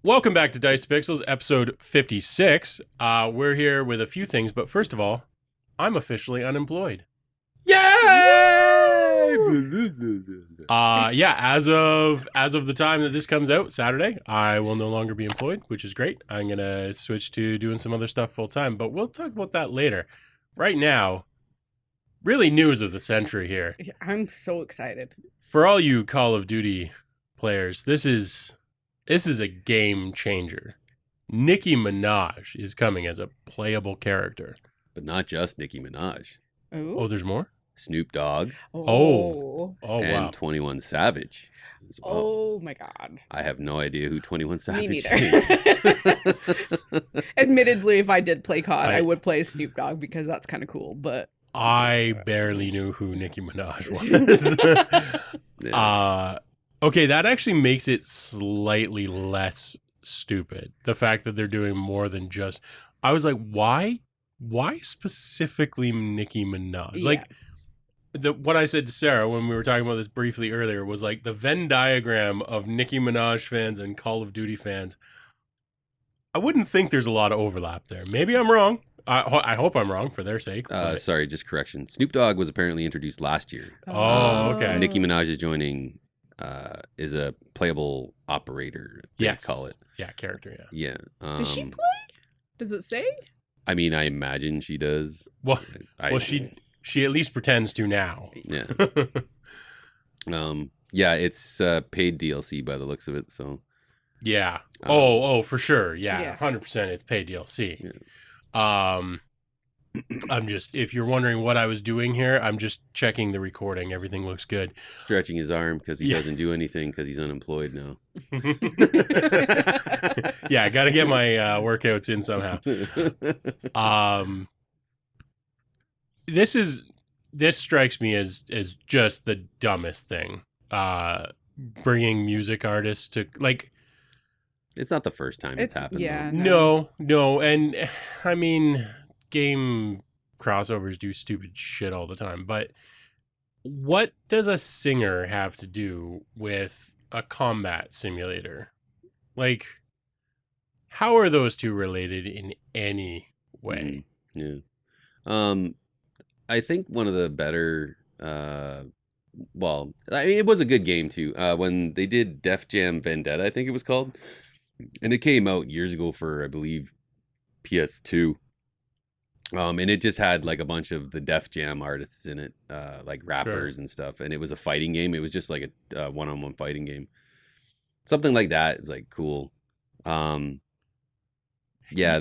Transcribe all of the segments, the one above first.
Welcome back to Dice to Pixels, episode 56. We're here with a few things, but first of all, I'm officially unemployed. Yay! Yeah, as of the time that this comes out, Saturday, I will no longer be employed, which is great. I'm going to switch to doing some other stuff full time, but we'll talk about that later. Right now, really news of the century here. I'm so excited. For all you Call of Duty players, this is a game changer. Nicki Minaj is coming as a playable character. But not just Nicki Minaj. Oh, there's more? Snoop Dogg. Oh, and wow. 21 Savage as well. Oh my God. I have no idea who 21 Me Savage neither. is. Admittedly, if I did play COD, I would play Snoop Dogg because that's kind of cool, but I barely knew who Nicki Minaj was. Yeah. Okay, that actually makes it slightly less stupid. The fact that they're doing more than just... I was like, why? Why specifically Nicki Minaj? yeah. Like, what I said to Sarah when we were talking about this briefly earlier was like the Venn diagram of Nicki Minaj fans and Call of Duty fans. I wouldn't think there's a lot of overlap there. Maybe I'm wrong. I hope I'm wrong for their sake. but- Sorry, just correction. Snoop Dogg was apparently introduced last year. Oh, okay. Nicki Minaj is joining, is a playable operator, they Yes. call it. Yeah, character, yeah. Yeah. Does she play? Does it say? I mean, I imagine she does. Well, I, well, she at least pretends to now. Yeah. Yeah, it's paid DLC by the looks of it, so. Yeah. Um, Oh, for sure. Yeah, Yeah. 100%. It's paid DLC. I'm just, if you're wondering what I was doing here, I'm just checking the recording. Everything looks good. Stretching his arm because he Yeah. doesn't do anything because he's unemployed now. Yeah, I got to get my workouts in somehow. This strikes me as just the dumbest thing. Bringing music artists to like. It's not the first time it's happened. Yeah. though. No, and I mean, game crossovers do stupid shit all the time, but what does a singer have to do with a combat simulator? Like, how are those two related in any way? Yeah. I think one of the better, well, I mean, it was a good game too. When they did Def Jam Vendetta, I think it was called, and it came out years ago for, I believe, PS2. And it just had like a bunch of the Def Jam artists in it, like rappers and stuff. And it was a fighting game. It was just like a one-on-one fighting game. Something like that is like cool. Yeah,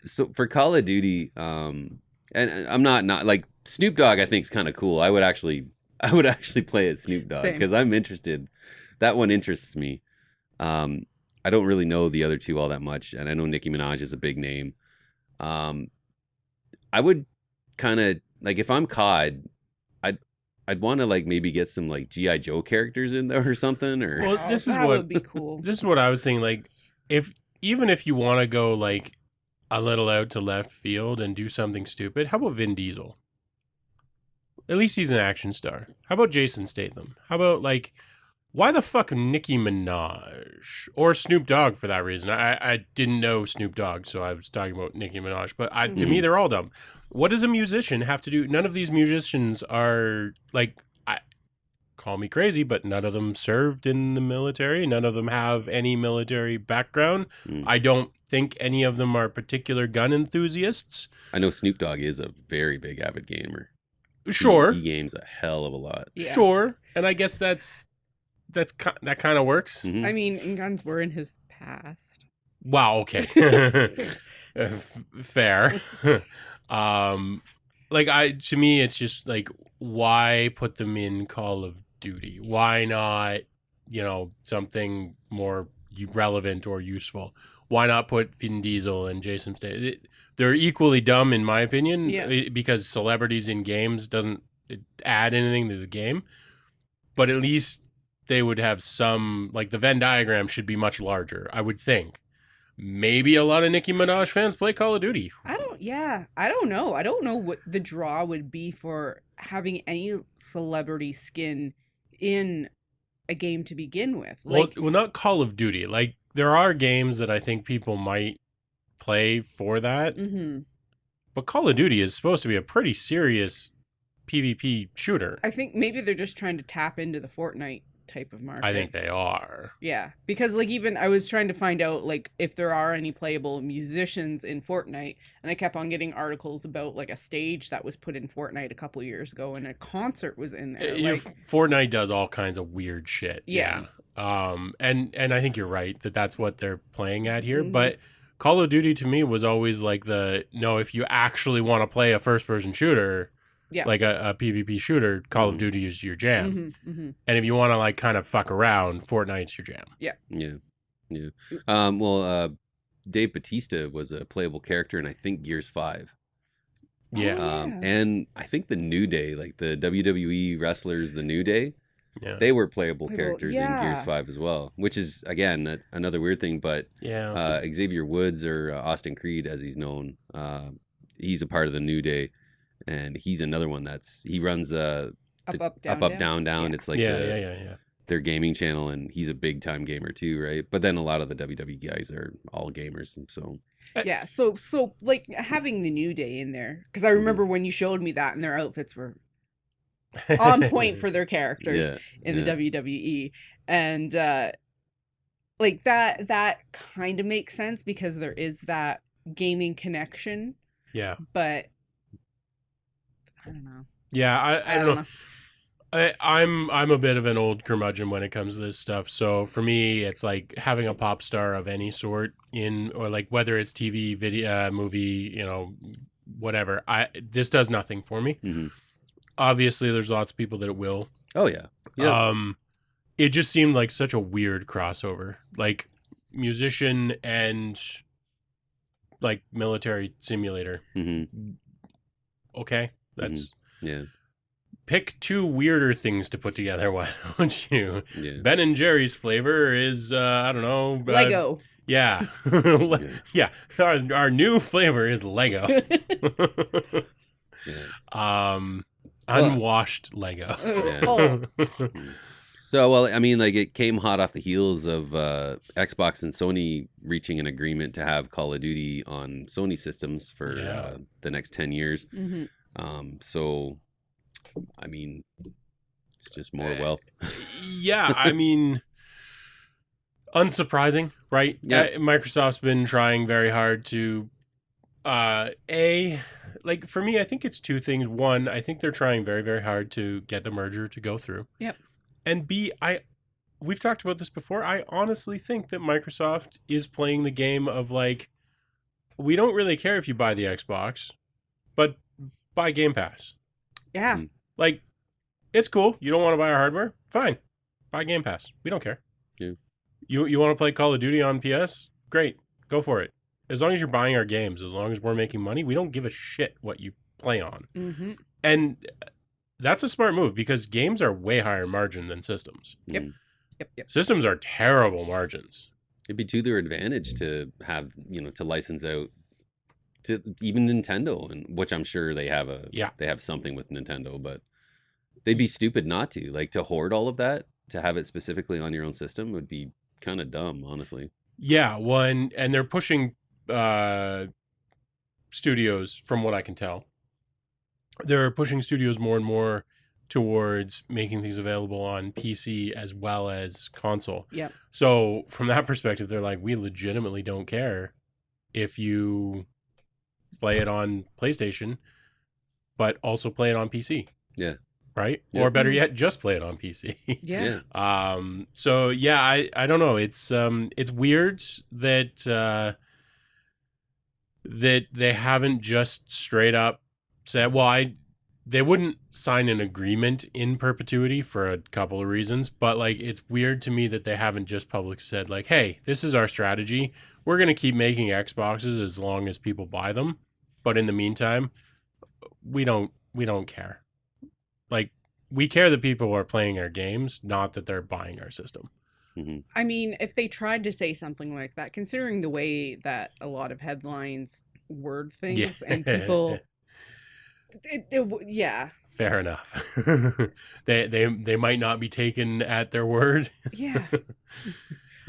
so for Call of Duty, and I'm not like Snoop Dogg, I think is kind of cool. I would actually play it Snoop Dogg Same. because I'm interested. That one interests me. I don't really know the other two all that much, and I know Nicki Minaj is a big name. I would kind of like, if I'm COD, I'd want to like maybe get some like G.I. Joe characters in there or something. Or Well, this is that what would be cool. this is what I was thinking. Like, even if you want to go like a little out to left field and do something stupid, how about Vin Diesel? At least he's an action star. How about Jason Statham? How about like, why the fuck Nicki Minaj or Snoop Dogg for that reason? I didn't know Snoop Dogg, so I was talking about Nicki Minaj. But to me, they're all dumb. What does a musician have to do? None of these musicians are like, call me crazy, but none of them served in the military. None of them have any military background. I don't think any of them are particular gun enthusiasts. I know Snoop Dogg is a very big avid gamer. Sure, He games a hell of a lot. Yeah. sure, and I guess that kind of works. Mhm. I mean, guns were in his past. Wow. Okay. Fair. Like to me, it's just like, why put them in Call of Duty? Why not, something more relevant or useful? Why not put Vin Diesel and Jason Statham? They're equally dumb in my opinion, because celebrities in games doesn't add anything to the game. But at least they would have some, like the Venn diagram should be much larger, I would think. Maybe a lot of Nicki Minaj fans play Call of Duty. I don't know. I don't know what the draw would be for having any celebrity skin in a game to begin with. Well, not Call of Duty. Like, there are games that I think people might play for that. Mm-hmm. But Call of Duty is supposed to be a pretty serious PvP shooter. I think maybe they're just trying to tap into the Fortnite type of market. I think they are. Yeah, because like even I was trying to find out like if there are any playable musicians in Fortnite, and I kept on getting articles about like a stage that was put in Fortnite a couple years ago, and a concert was in there. Fortnite does all kinds of weird shit. Yeah. And I think you're right that that's what they're playing at here. Mhm. But Call of Duty to me was always like no, if you actually want to play a first-person shooter, Yeah. like a PvP shooter, Call of Duty is your jam. Mm-hmm, mm-hmm. And if you want to like kind of fuck around, Fortnite's your jam. Yeah. Dave Bautista was a playable character in I think Gears 5. Yeah. Yeah. And I think the New Day, like the WWE wrestlers, the New Day, Yeah. they were playable characters in yeah. Gears 5 as well, which is, again, that's another weird thing. But Yeah. Xavier Woods, or Austin Creed as he's known, he's a part of the New Day. And he's another one he runs Up, down, down. Yeah. It's like yeah. their gaming channel, and he's a big time gamer too, right? But then a lot of the WWE guys are all gamers, and so Yeah, so like having the New Day in there, because I remember when you showed me that, and their outfits were on point for their characters in the WWE, and like that kind of makes sense because there is that gaming connection. Yeah. But I don't know. Yeah, I don't know. I'm a bit of an old curmudgeon when it comes to this stuff. So for me, it's like having a pop star of any sort or like whether it's TV, video, movie, whatever. This does nothing for me. Mm-hmm. Obviously, there's lots of people that it will. Oh yeah. It just seemed like such a weird crossover, like musician and like military simulator. Mm-hmm. Okay, that's Pick two weirder things to put together. Why don't you? Yeah. Ben and Jerry's flavor is I don't know. Lego. Yeah. Yeah. Our new flavor is Lego. Unwashed Lego. So, well, I mean, like it came hot off the heels of Xbox and Sony reaching an agreement to have Call of Duty on Sony systems for the next 10 years. Mm-hmm. So, I mean, it's just more wealth. Yeah, I mean, unsurprising, right? Yeah. Microsoft's been trying very hard to, like for me, I think it's two things. One, I think they're trying very, very hard to get the merger to go through. Yep. And B, we've talked about this before. I honestly think that Microsoft is playing the game of like, we don't really care if you buy the Xbox, but buy Game Pass. Yeah. Like, it's cool. You don't want to buy our hardware? Fine. Buy Game Pass. We don't care. Yeah. You want to play Call of Duty on PS? Great. Go for it. As long as you're buying our games, as long as we're making money, we don't give a shit what you play on. Mm-hmm. And that's a smart move because games are way higher margin than systems. Yep. Systems are terrible margins. It'd be to their advantage to have, to license out to even Nintendo, and which I'm sure they have they have something with Nintendo, but they'd be stupid not to. Like to hoard all of that, to have it specifically on your own system would be kind of dumb, honestly. Yeah, and they're pushing studios, from what I can tell. They're pushing studios more and more towards making things available on PC as well as console. Yep. So from that perspective, they're like, we legitimately don't care if you play it on PlayStation, but also play it on PC. Yeah. Right? Yep. Or better yet, just play it on PC. Yeah. So yeah, I don't know. It's weird that that they haven't just straight up said, well, they wouldn't sign an agreement in perpetuity for a couple of reasons, but like it's weird to me that they haven't just publicly said like, hey, this is our strategy. We're going to keep making Xboxes as long as people buy them, but in the meantime, we don't care. Like we care that people are playing our games, not that they're buying our system. Mm-hmm. I mean, if they tried to say something like that, considering the way that a lot of headlines word things and people Yeah. Fair enough. They might not be taken at their word. Yeah.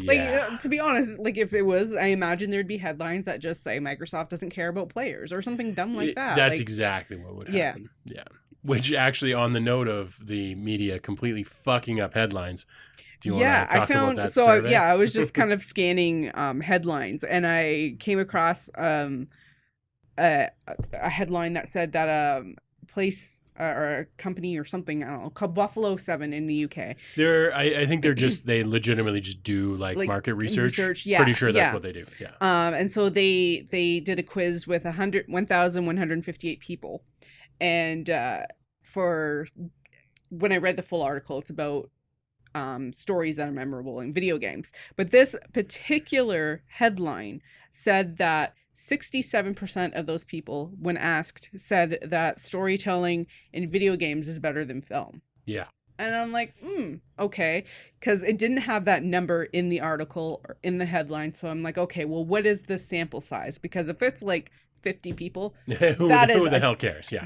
Yeah. Like, to be honest, like if it was, I imagine there'd be headlines that just say Microsoft doesn't care about players or something dumb like that. That's like, exactly what would Yeah. happen. Yeah. Which actually, on the note of the media completely fucking up headlines, do you want to talk about that survey? I was just kind of scanning headlines, and I came across a headline that said that a place or a company or something, I don't know, called Buffalo 7 in the UK. I think they legitimately just do like market research. Yeah, Pretty sure that's what they do. Yeah. And so they did a quiz with 1,158 people, and for when I read the full article, it's about stories that are memorable in video games. But this particular headline said that 67% of those people, when asked, said that storytelling in video games is better than film. Yeah. And I'm like, okay, because it didn't have that number in the article or in the headline. So I'm like, okay, well, what is the sample size? Because if it's like 50 people, who the hell cares? Yeah.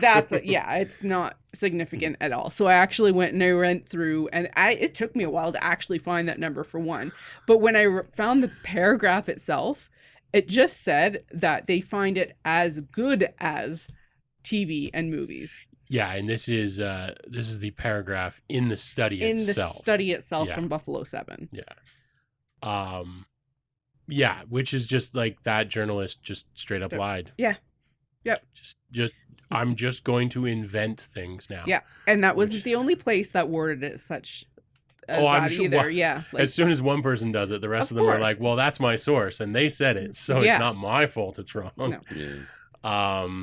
It's not significant at all. So I actually went and I went through, and it took me a while to actually find that number for one. But when I found the paragraph itself, it just said that they find it as good as TV and movies. Yeah, and this is the paragraph in the study itself. From Buffalo 7. Yeah. Yeah, which is just like that journalist just straight up lied. Yeah. Yep. Just I'm just going to invent things now. Yeah, and that wasn't the only place that worded it such as I'm that sure. either. Well, yeah. As soon as one person does it, the rest of them are like, well, that's my source, and they said it, so it's not my fault it's wrong. No. Yeah.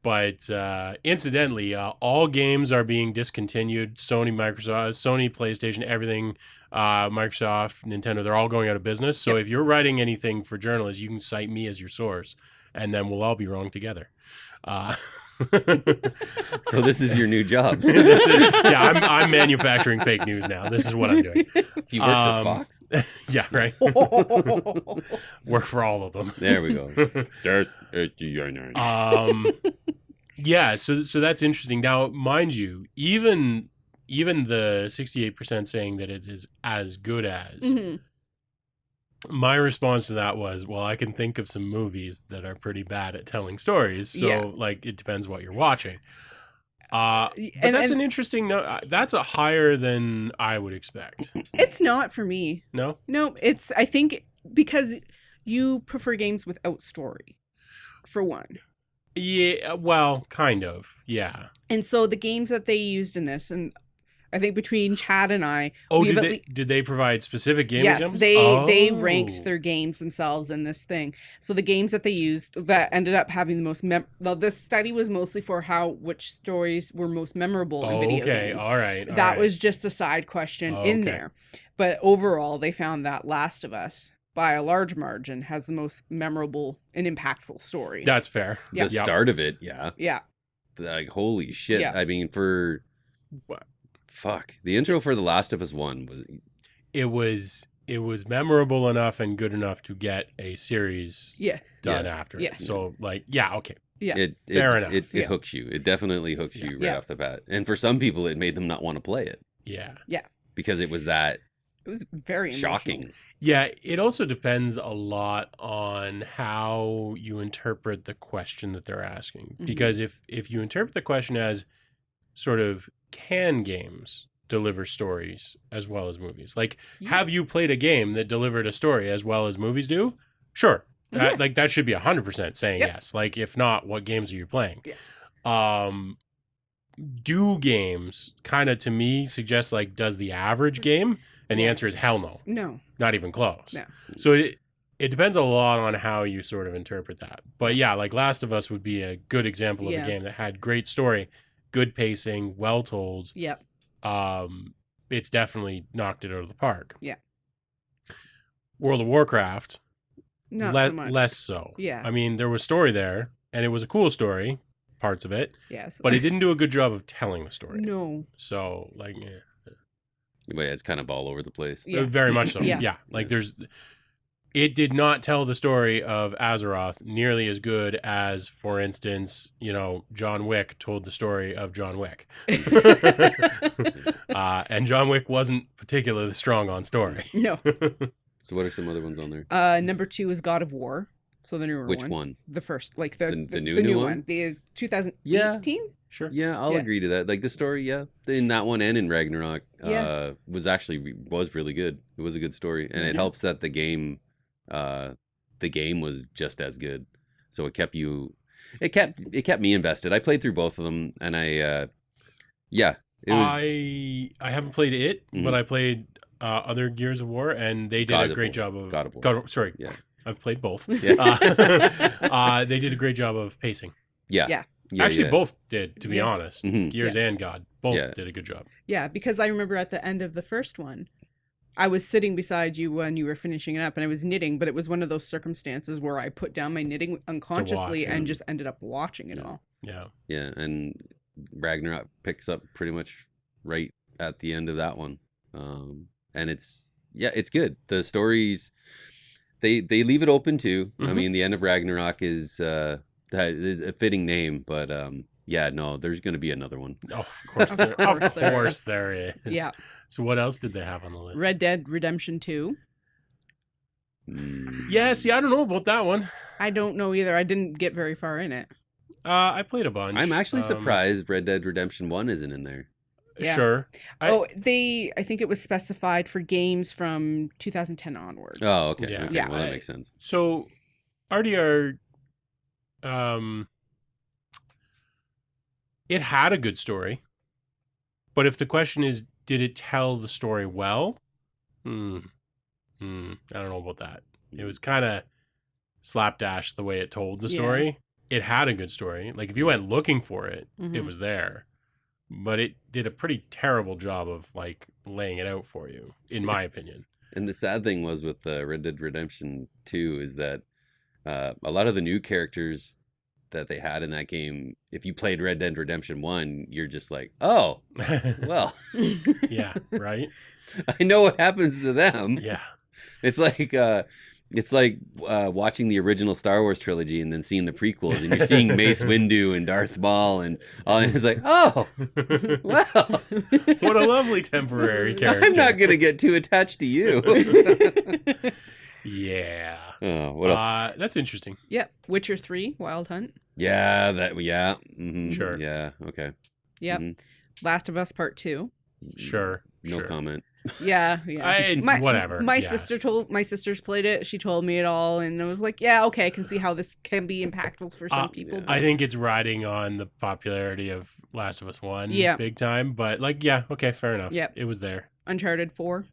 But incidentally, all games are being discontinued. Sony, PlayStation, everything, Microsoft, Nintendo, they're all going out of business. So if you're writing anything for journalists, you can cite me as your source, and then we'll all be wrong together. So this is your new job. I'm manufacturing fake news now. This is what I'm doing. You work for Fox? Yeah, right. Work for all of them. There we go. Yeah, so that's interesting. Now, mind you, even the 68% saying that it is as good as, my response to that was, well, I can think of some movies that are pretty bad at telling stories. So, like, it depends what you're watching. But that's an interesting note. That's a higher than I would expect. It's not for me. No? No, it's, I think, because you prefer games without story, for one. Yeah, well, kind of. Yeah. And so the games that they used in this, and I think between Chad and I, did they provide specific game examples? They ranked their games themselves in this thing. So the games that they used that ended up having the most this study was mostly for which stories were most memorable in video games. All right. That was just a side question in there. But overall, they found that Last of Us, by a large margin, has the most memorable and impactful story. That's fair. The start of it, yeah. Yeah. Like, holy shit. Yeah. I mean, fuck. The intro for The Last of Us 1 was... It was memorable enough and good enough to get a series done after it. Yes. So, like, yeah, okay. Yeah. Fair enough. It hooks you. It definitely hooks you right off the bat. And for some people, it made them not want to play it. Yeah. Yeah. Because it was that... It was very shocking. Emotional. Yeah, it also depends a lot on how you interpret the question that they're asking. Because if you interpret the question as sort of, can games deliver stories as well as movies? Like, have you played a game that delivered a story as well as movies do? Sure. That should be 100% saying yes. Like, if not, what games are you playing? Yeah. Do games kind of, to me, suggest, like, does the average game? And the answer is hell no. No. Not even close. No. So it depends a lot on how you sort of interpret that. But yeah, like Last of Us would be a good example of a game that had great story, good pacing, well told. Yep. It's definitely knocked it out of the park. Yeah. World of Warcraft, not so much. Less so. Yeah. I mean, there was story there, and it was a cool story, parts of it. Yes. But it didn't do a good job of telling the story. No. So, like, But it's kind of all over the place. Very much so. Yeah. Like, there's it did not tell the story of Azeroth nearly as good as, for instance, John Wick told the story of John Wick. And John Wick wasn't particularly strong on story. No. So what are some other ones on there? Number 2 is God of War. So the newer one. Which one? The first, like the new one. The 2018? Sure. Yeah, I'll agree to that. Like the story, yeah, in that one and in Ragnarok, was really good. It was a good story, and it helps that the game was just as good. So it kept me invested. I played through both of them, and I haven't played it, but I played other Gears of War, and they did a great job of God of War. Sorry, yeah, I've played both. Yeah. They did a great job of pacing. Yeah. Actually, both did, to be honest. Mm-hmm. Gears and God both did a good job. Yeah, because I remember at the end of the first one, I was sitting beside you when you were finishing it up, and I was knitting, but it was one of those circumstances where I put down my knitting unconsciously and just ended up watching it all. Yeah. Yeah, and Ragnarok picks up pretty much right at the end of that one. And it's good. The stories, they leave it open too. I mean, the end of Ragnarok is a fitting name, but there's going to be another one. Oh, of course, of course there is. Yeah. So what else did they have on the list? Red Dead Redemption 2. Yeah, see, I don't know about that one. I don't know either. I didn't get very far in it. I played a bunch. I'm actually surprised Red Dead Redemption 1 isn't in there. Yeah. Sure. I think it was specified for games from 2010 onwards. Oh, okay. Yeah. Okay. Yeah. Well, that makes sense. So, RDR, it had a good story, but if the question is, did it tell the story well? I don't know about that. It was kind of slapdash the way it told the story. It had a good story. Like if you went looking for it, it was there. But it did a pretty terrible job of like laying it out for you, in my opinion. And the sad thing was with Red Dead Redemption 2 is that a lot of the new characters that they had in that game, if you played Red Dead Redemption 1, you're just like, oh, well. Yeah, right? I know what happens to them. Yeah. It's like watching the original Star Wars trilogy and then seeing the prequels, and you're seeing Mace Windu and Darth Maul, and it's like, oh, well, what a lovely temporary character. I'm not gonna get too attached to you. Yeah. Oh, what else? That's interesting. Yep. Witcher 3, Wild Hunt. Yeah, Mm-hmm. Sure. Yeah. Okay. Yep. Mm-hmm. Last of Us Part 2. Sure. No comment. Yeah. Whatever. My sisters played it. She told me it all, and I was like, yeah, okay, I can see how this can be impactful for some people. Yeah. I think it's riding on the popularity of Last of Us 1 big time, but like, yeah, okay, fair enough. Yep. It was there. Uncharted 4.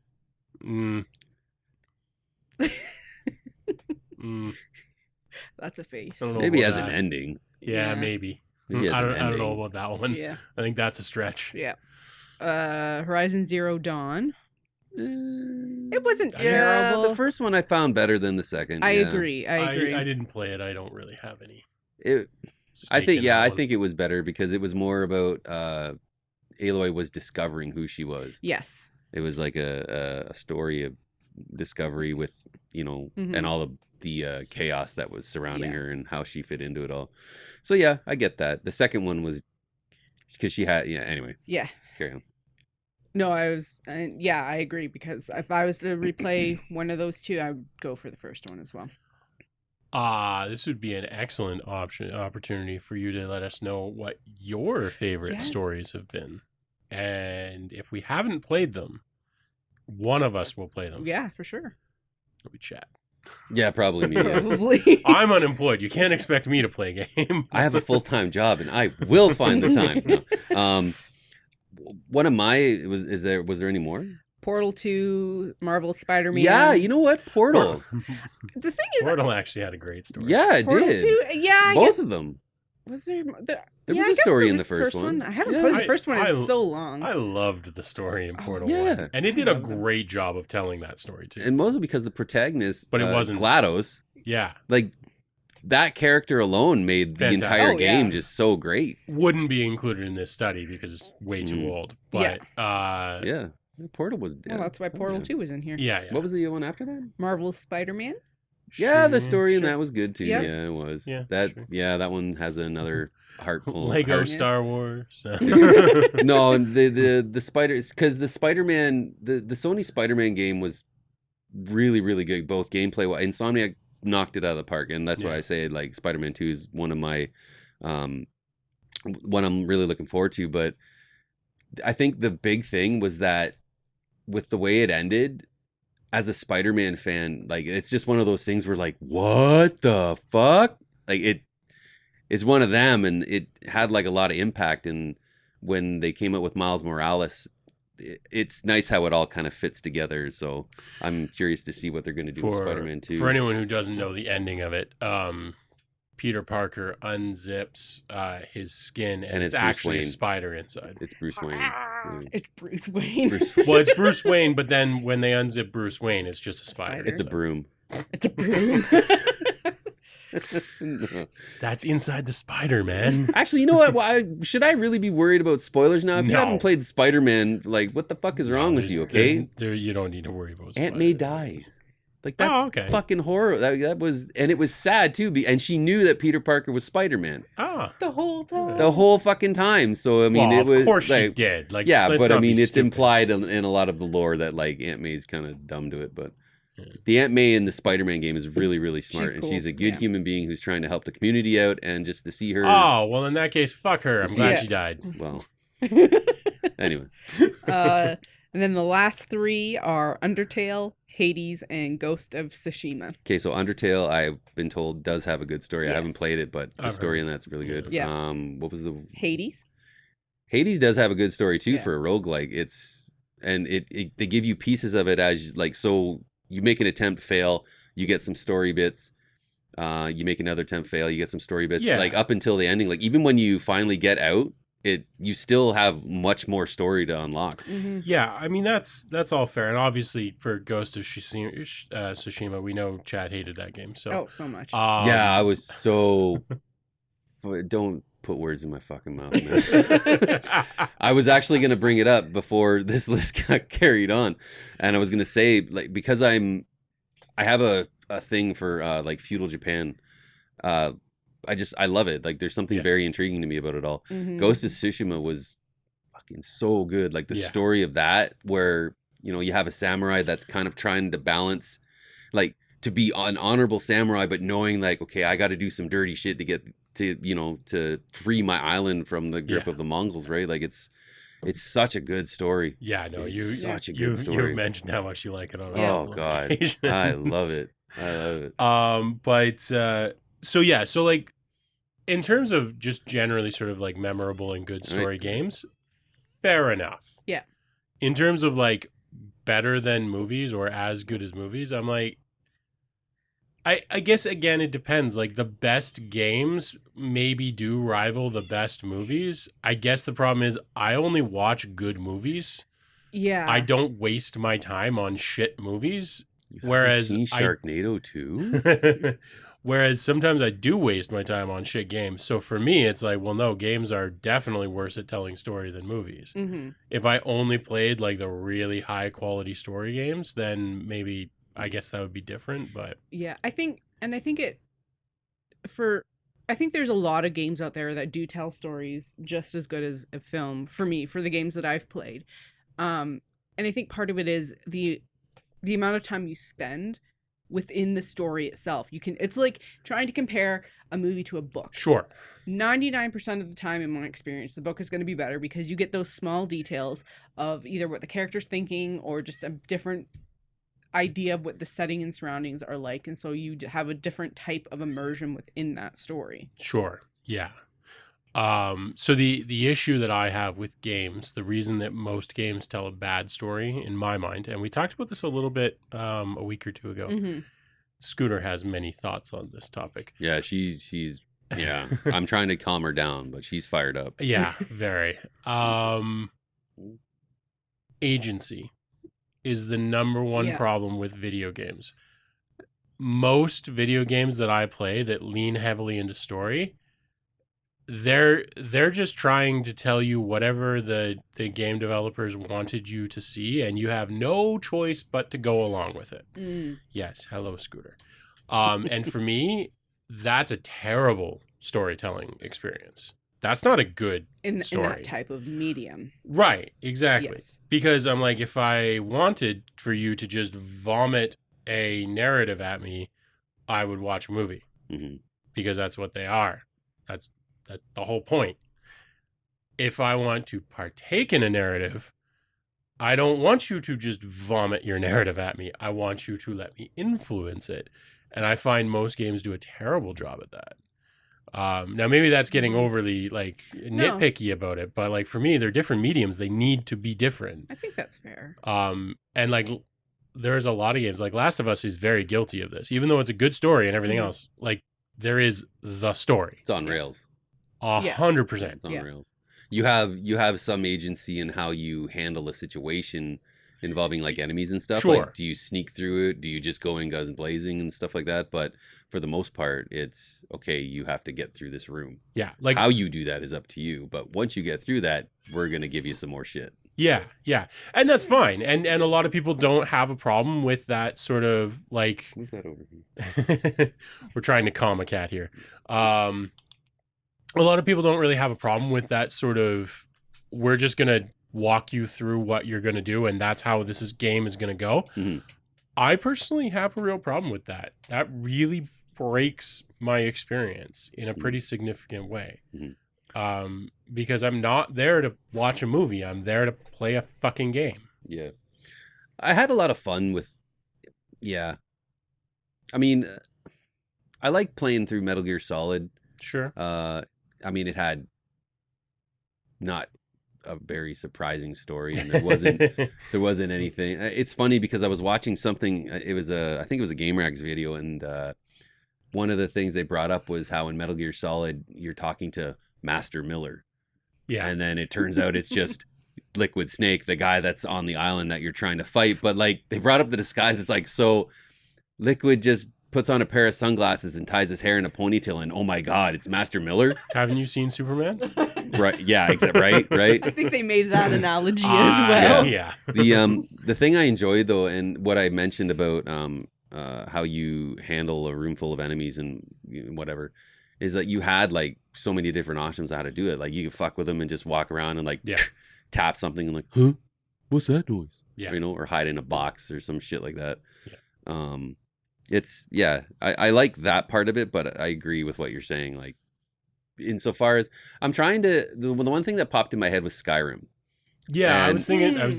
That's a face. Maybe as an ending. Yeah, maybe. I don't know about that one. Yeah. I think that's a stretch. Yeah. Horizon Zero Dawn. It wasn't Yeah, terrible. the first one I found better than the second. I agree. I didn't play it. I don't really have any. I think it was better because it was more about Aloy was discovering who she was. Yes. It was like a story of discovery with, and all of the chaos that was surrounding her and how she fit into it all. So yeah, I get that. The second one was because she had, anyway. Yeah. Carry on. No, I agree, because if I was to replay one of those two, I would go for the first one as well. This would be an excellent opportunity for you to let us know what your favorite stories have been. And if we haven't played them, one of us will play them. Yeah, for sure. We chat. Yeah, probably me. Probably. I'm unemployed. You can't expect me to play games. I have a full-time job, and I will find the time. No. One of my was there any more? Portal 2, Marvel Spider-Man. Yeah, you know what? Portal. The thing is, Portal actually had a great story. Yeah, it Portal did. 2, yeah, Both of them. Was there? There was a story in the first one. I haven't played the first one in so long. I loved the story in Portal 1. yeah. And it did a great job of telling that story, too. And mostly because the protagonist, but it wasn't GLaDOS. Yeah. Like, that character alone made the entire game just so great. Wouldn't be included in this study because it's way too old. But yeah. Portal was. Well, that's why Portal 2 was in here. Yeah, yeah. What was the one after that? Marvel's Spider-Man. Yeah, the story in Sure. that was good too. Yep. Yeah, it was. Yeah, That sure. that one has another heart pull. Lego heart- Star Wars. No, and the Spider, because the Spider-Man, the Sony Spider-Man game was really, really good, both gameplay. Insomniac knocked it out of the park, and that's why Yeah. I say like Spider-Man 2 is one of my one I'm really looking forward to. But I think the big thing was that with the way it ended, as a Spider-Man fan, like it's just one of those things where like, what the fuck? Like it's one of them, and it had like a lot of impact. And when they came out with Miles Morales, it's nice how it all kind of fits together. So I'm curious to see what they're going to do with Spider-Man 2. For anyone who doesn't know the ending of it, Peter Parker unzips his skin, and it's it's Bruce actually a Wayne. spider inside. It's Bruce Wayne. Yeah. It's Bruce Wayne. Well, it's Bruce Wayne, but then when they unzip Bruce Wayne, it's just a spider. It's a broom. It's a broom. No. That's inside the spider, man. Actually, you know what? Should I really be worried about spoilers now? If you No. haven't played Spider-Man, like, what the fuck is wrong with you? Okay, You don't need to worry about Aunt May Spider-Man. dies. Like that's okay. fucking horror. That was, and it was sad too. And she knew that Peter Parker was Spider-Man Ah. The whole time. the whole fucking time. So I mean, Well, it was of course she like, did. Like, yeah, let's but I not be mean, it's stupid. implied in a lot of the lore that like Aunt May's kind of dumb to it. But Yeah. the Aunt May in the Spider-Man game is really, really smart, She's and cool, she's a good yeah. human being who's trying to help the community out. And just to see her, Oh, well, in that case, fuck her. I'm see glad it. she died. well, anyway, And then the last three are Undertale, Hades, and Ghost of Tsushima. okay. So Undertale, I've been told does have a good story. I haven't Yes. played it, but the I've story heard. in that's really good. Yeah. What was the Hades? Hades does have a good story too Yeah. for a roguelike. They give you pieces of it as like, so you make an attempt, fail, you get some story bits. You make another attempt, fail, you get some story bits. Yeah. Like up until the ending, like even when you finally get out, you still have much more story to unlock. Mm-hmm. Yeah, I mean that's all fair, and obviously for Ghost of Tsushima, we know Chad hated that game. So Oh, so much. Yeah, I was so. Don't put words in my fucking mouth, man. I was actually going to bring it up before this list got carried on, and I was going to say, like, because I have a thing for like feudal Japan. I love it. Like, there's something Yeah. very intriguing to me about it all. Mhm. Ghost of Tsushima was fucking so good. Like the Yeah. story of that, where you have a samurai that's kind of trying to balance, like, to be an honorable samurai, but knowing like, okay, I got to do some dirty shit to get to free my island from the grip Yeah. of the Mongols, right? Like it's such a good story. Yeah, no, It's such a good you story. mentioned how much you like it on. a Oh couple God, occasions. I love it. But so yeah, so like in terms of just generally sort of like memorable and good story Nice. games, fair enough. Yeah. In terms of like better than movies or as good as movies, I'm like, I guess again it depends. Like the best games maybe do rival the best movies. I guess the problem is I only watch good movies. Yeah. I don't waste my time on shit movies. You Whereas haven't seen I- Sharknado 2? Whereas sometimes I do waste my time on shit games. So for me, it's like, well, no, games are definitely worse at telling story than movies. Mm-hmm. If I only played like the really high quality story games, then maybe I guess that would be different. But Yeah, I think there's a lot of games out there that do tell stories just as good as a film for me, for the games that I've played. And I think part of it is the amount of time you spend within the story itself. It's like trying to compare a movie to a book. sure. 99% of the time, in my experience, the book is going to be better because you get those small details of either what the character's thinking or just a different idea of what the setting and surroundings are like, and so you have a different type of immersion within that story. Sure. Yeah. So the issue that I have with games, the reason that most games tell a bad story in my mind, and we talked about this a little bit a week or two ago. Mm-hmm. Scooter has many thoughts on this topic. Yeah, she's yeah. I'm trying to calm her down, but she's fired up. Yeah, very. Agency is the number one Yeah. problem with video games. Most video games that I play that lean heavily into story they're just trying to tell you whatever the game developers wanted you to see, and you have no choice but to go along with it. Yes, hello, Scooter. And for me, that's a terrible storytelling experience. That's not a good story. In that type of medium. Right, exactly. Yes. Because I'm like, if I wanted for you to just vomit a narrative at me, I would watch a movie. Mm-hmm. Because that's what they are. That's the whole point. If I want to partake in a narrative, I don't want you to just vomit your narrative at me. I want you to let me influence it. And I find most games do a terrible job at that. Now maybe that's getting overly like nitpicky about it, but like for me, they're different mediums. They need to be different. I think that's fair. And like there's a lot of games like Last of Us is very guilty of this, even though it's a good story and everything else. Like there is the story. It's on rails. 100%. It's on rails. You have some agency in how you handle a situation involving like enemies and stuff. Sure. Like, do you sneak through it? Do you just go in guns blazing and stuff like that? But for the most part, it's okay. You have to get through this room. Yeah, like how you do that is up to you. But once you get through that, we're gonna give you some more shit. Yeah, and that's fine. And a lot of people don't have a problem with that sort of like. Move that over here. We're trying to calm a cat here. A lot of people don't really have a problem with that sort of. We're just gonna walk you through what you're gonna do, and that's how game is gonna go. Mm-hmm. I personally have a real problem with that. That really breaks my experience in a pretty significant way. Mm-hmm. Because I'm not there to watch a movie. I'm there to play a fucking game. Yeah. I had a lot of fun with, I mean, I like playing through Metal Gear Solid. Sure. I mean, it had not a very surprising story, and there wasn't anything. It's funny because I was watching something. I think it was a Game Rags video, and one of the things they brought up was how in Metal Gear Solid you're talking to Master Miller. Yeah, and then it turns out it's just Liquid Snake, the guy that's on the island that you're trying to fight. But like they brought up the disguise. It's like, so Liquid just puts on a pair of sunglasses and ties his hair in a ponytail, and oh my god, it's Master Miller. Haven't you seen Superman? Right? Yeah, right. I think they made that analogy as well. Yeah. The thing I enjoyed though, and what I mentioned about how you handle a room full of enemies and whatever, is that you had like so many different options on how to do it. Like you could fuck with them and just walk around and like tap something and like, huh? What's that noise? Yeah. Or hide in a box or some shit like that. Yeah. I like that part of it, but I agree with what you're saying. Like, insofar as I'm trying to, the one thing that popped in my head was Skyrim. Yeah, I was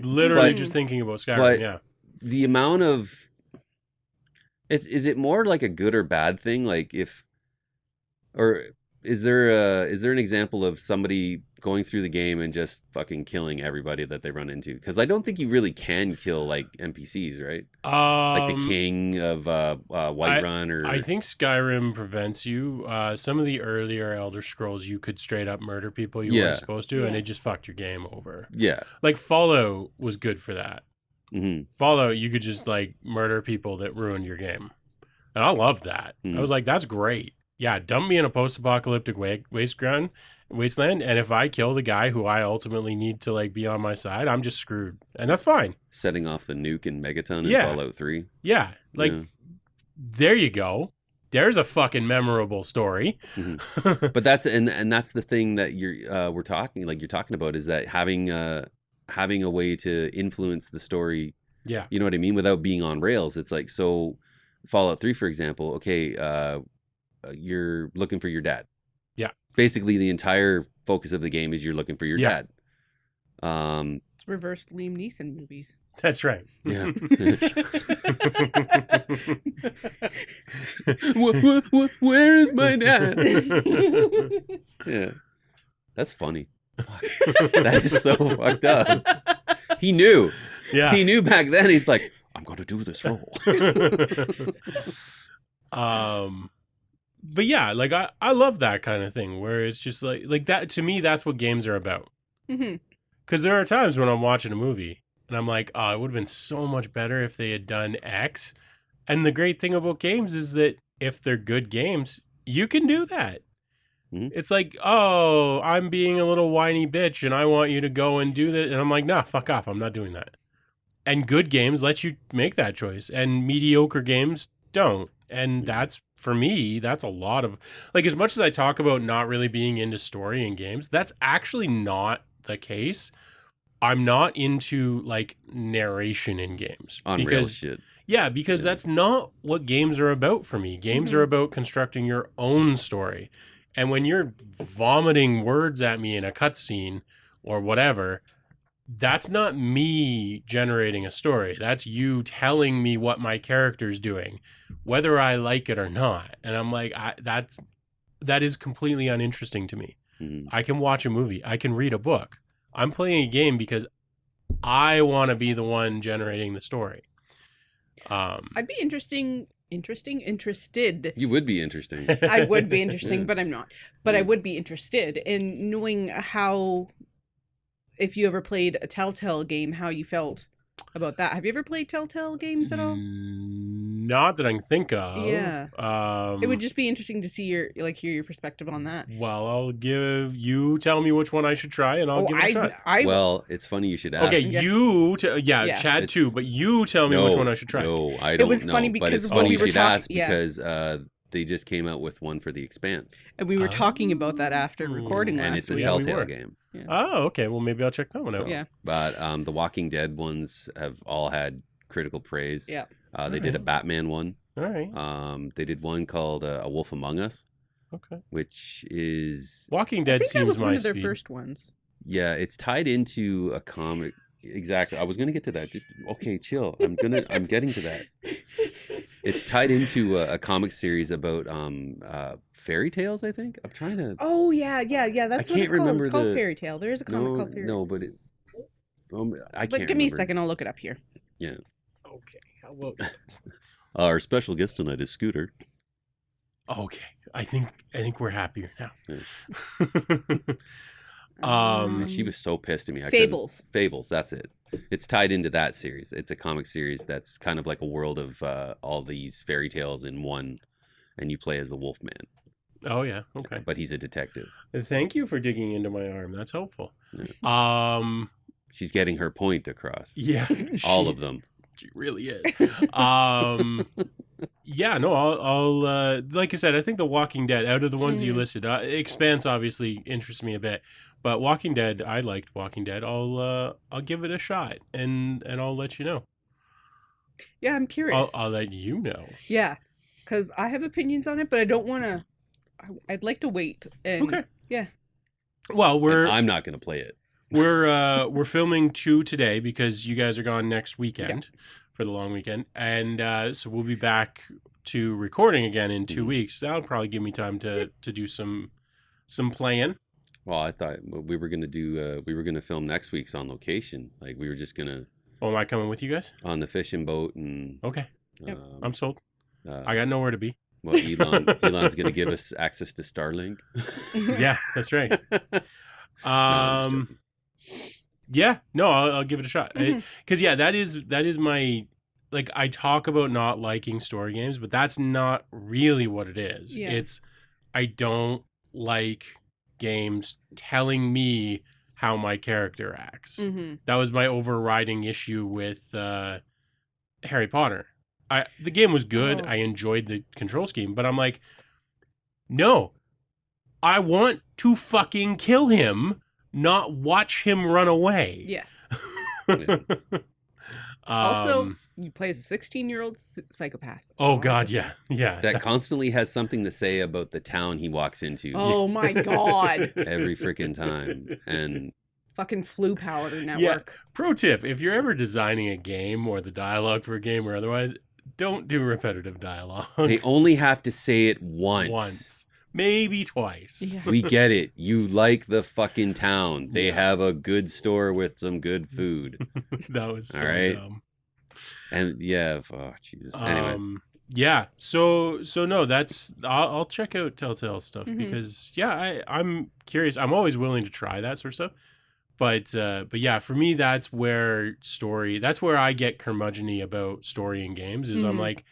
literally just thinking about Skyrim. Yeah. The amount of, is it more like a good or bad thing? Like or is there an example of somebody going through the game and just fucking killing everybody that they run into? Because I don't think you really can kill like NPCs, right? Like the king of Whiterun, or I think Skyrim prevents you. Some of the earlier Elder Scrolls, you could straight up murder people you weren't supposed to, and it just fucked your game over. Yeah, like Fallout was good for that. Mm-hmm. Fallout, you could just like murder people that ruined your game, and I loved that. I was like, that's great. Yeah, dump me in a post-apocalyptic wasteland, and if I kill the guy who I ultimately need to like be on my side, I'm just screwed, and that's fine. Setting off the nuke in Megaton in Fallout 3. Yeah, like there you go. There's a fucking memorable story. Mm-hmm. But that's that's the thing that you're talking about, is that having a way to influence the story. Yeah, you know what I mean, without being on rails. It's like, so Fallout 3, for example. Okay. You're looking for your dad. Yeah. Basically, the entire focus of the game is you're looking for your dad. It's reversed Liam Neeson movies. That's right. Yeah. Where is my dad? Yeah. That's funny. Fuck. That is so fucked up. He knew. Yeah. He knew back then. He's like, I'm going to do this role. But yeah, like I love that kind of thing where it's just like that. To me, that's what games are about. Because there are times when I'm watching a movie and I'm like, oh, it would have been so much better if they had done X. And the great thing about games is that if they're good games, you can do that. Mhm. It's like, oh, I'm being a little whiny bitch and I want you to go and do that. And I'm like, nah, fuck off. I'm not doing that. And good games let you make that choice. And mediocre games don't. And that's, for me, that's a lot of, like, as much as I talk about not really being into story in games, that's actually not the case. I'm not into, like, narration in games. On real shit. Yeah, because Yeah. that's not what games are about for me. Games are about constructing your own story. And when you're vomiting words at me in a cutscene or whatever, that's not me generating a story. That's you telling me what my character's doing, whether I like it or not. And I'm like, that is completely uninteresting to me. Mhm. I can watch a movie. I can read a book. I'm playing a game because I want to be the one generating the story. I'd be interested. You would be interesting. I would be interesting, Yeah. but I'm not. But I would be interested in knowing how, if you ever played a Telltale game, how you felt about that. Have you ever played Telltale games at all? Not that I can think of. Yeah. It would just be interesting to see hear your perspective on that. Well, I'll give you. Tell me which one I should try, and I'll give it a shot. Well, it's funny you should ask. Okay, Yeah. yeah, Chad It's- too, but you tell me which one I should try. No, I don't was know. funny but because it's when funny we you were should talking- ask yeah. because they just came out with one for The Expanse, And we were talking about that after recording and last it's a week. Yeah, we Telltale were. game. Oh, okay. Well, maybe I'll check that one out. Yeah. But the Walking Dead ones have all had critical praise. Yeah. They did a Batman one. All right. They did one called A Wolf Among Us, Okay. which is Walking I Dead think that seems was one my of their speed. first ones. it's tied into a comic. Exactly. I was gonna get to that. Just okay, chill. I'm getting to that. It's tied into a comic series about fairy tales, I think. I'm trying to Oh yeah. That's I what can't it's called. remember It's called the- Fairy Tale. There is a comic called Fairy. No, but I But can't give me a remember. second. I'll look it up here. Yeah. Okay. How about Our special guest tonight is Scooter. Okay. I think we're happier now. She was so pissed at me. Fables. Fables, that's it. It's tied into that series. It's a comic series that's kind of like a world of all these fairy tales in one, and you play as the Wolfman, Oh yeah. Okay. but he's a detective. Thank you for digging into my arm. That's helpful. She's getting her point across. Yeah. All of them. She really is. Yeah, no, I'll like I said, I think The Walking Dead, out of the ones you listed, Expanse obviously interests me a bit, but Walking Dead, I liked Walking Dead. I'll give it a shot, and I'll let you know. Yeah, I'm curious. I'll let you know. Yeah, because I have opinions on it, but I don't want to. I'd like to wait. And, Okay. Yeah. Well, And I'm not going to play it. we're filming 2 today because you guys are gone next weekend for the long weekend, and so we'll be back to recording again in 2 weeks. That'll probably give me time to do some playing. Well, I thought we were going to do. We were going to film next week's on location. Like we were just going to Oh, am I coming with you guys? on the fishing boat and. Okay, Yep. I'm sold. uh, I got nowhere to be. Well, Elon's going to give us access to Starlink. Yeah, that's right. I'm just joking. Yeah, no, I'll give it a shot. Mhm. Because that is my, like, I talk about not liking story games, but that's not really what it is. Yeah. It's I don't like games telling me how my character acts. Mm-hmm. That was my overriding issue with Harry Potter. The game was good. Oh. I enjoyed the control scheme, but I'm like, no, I want to fucking kill him, not watch him run away. Yes. Yeah. Also, you play as a 16-year-old psychopath. Oh That's all I God, have to yeah, yeah. That constantly has something to say about the town he walks into Oh my God. every freaking time. And Fucking flu powder network. Yeah. Pro tip: if you're ever designing a game or the dialogue for a game or otherwise, don't do repetitive dialogue. they only have to say it once. Once, maybe twice. Yeah. We get it. You like the fucking town. They Yeah. have a good store with some good food. That was so All right. dumb. And yeah, oh Jesus. Anyway, Yeah. So no, that's I'll check out Telltale stuff Mhm. because I'm curious. I'm always willing to try that sort of stuff. But yeah, for me that's where I get curmudgeon-y about story in games is I'm Mhm. like,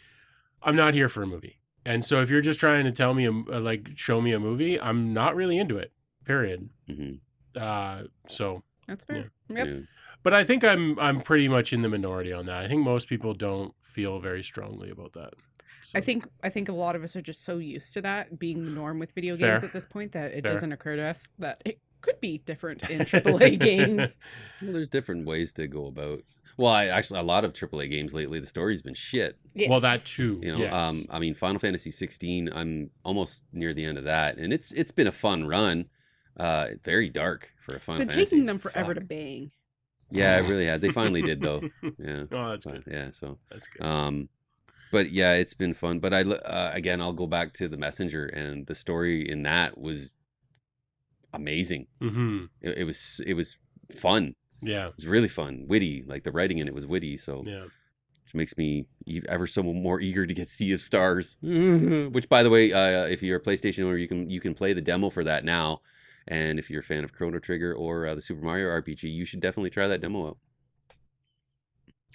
I'm not here for a movie. And so if you're just trying to tell me like show me a movie, I'm not really into it. Period. So That's fair. Yeah. Yep. Yeah. but I think I'm pretty much in the minority on that. I think most people don't feel very strongly about that. So, I think a lot of us are just so used to that being the norm with video Fair. games at this point that it Fair. doesn't occur to us that it could be different in AAA games. Well, there's different ways to go about. Well, actually a lot of AAA games lately, the story's been shit. Yes. Well, that too. You know, Yes. I mean, Final Fantasy 16. I'm almost near the end of that, and it's been a fun run. Very dark for a Final It's been Fantasy. taking them forever Fuck. to bang. Yeah, it really had. They finally did though. Yeah. Oh, that's good. Yeah. So. That's good. But yeah, it's been fun. But again, I'll go back to the Messenger, and the story in that was amazing. Mm-hmm. It was fun. Yeah. It was really fun, witty. Like the writing in it was witty. So Yeah. which makes me ever so more eager to get Sea of Stars. Which, by the way, if you're a PlayStation owner, you can play the demo for that now. And if you're a fan of Chrono Trigger or the Super Mario RPG, you should definitely try that demo out.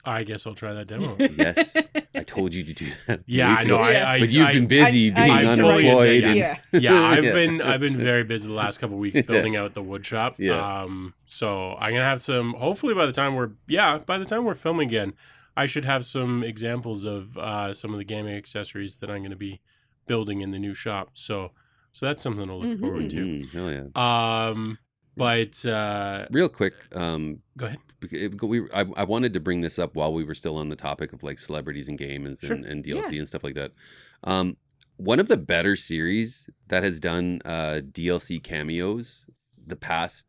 I guess I'll try that demo. Yes, I told you to do that. Yeah, I know. Yeah. But you've been busy being I totally unemployed. get and, it. Yeah, Yeah. I've been very busy the last couple of weeks building out the wood shop. Yeah. So I'm gonna have some. Hopefully, by the time we're filming again, I should have some examples of some of the gaming accessories that I'm gonna be building in the new shop. So that's something to look forward to. Hell yeah. But Real quick, go ahead. I wanted to bring this up while we were still on the topic of like celebrities and games Sure. and DLC and stuff like that. One of the better series that has done DLC cameos the past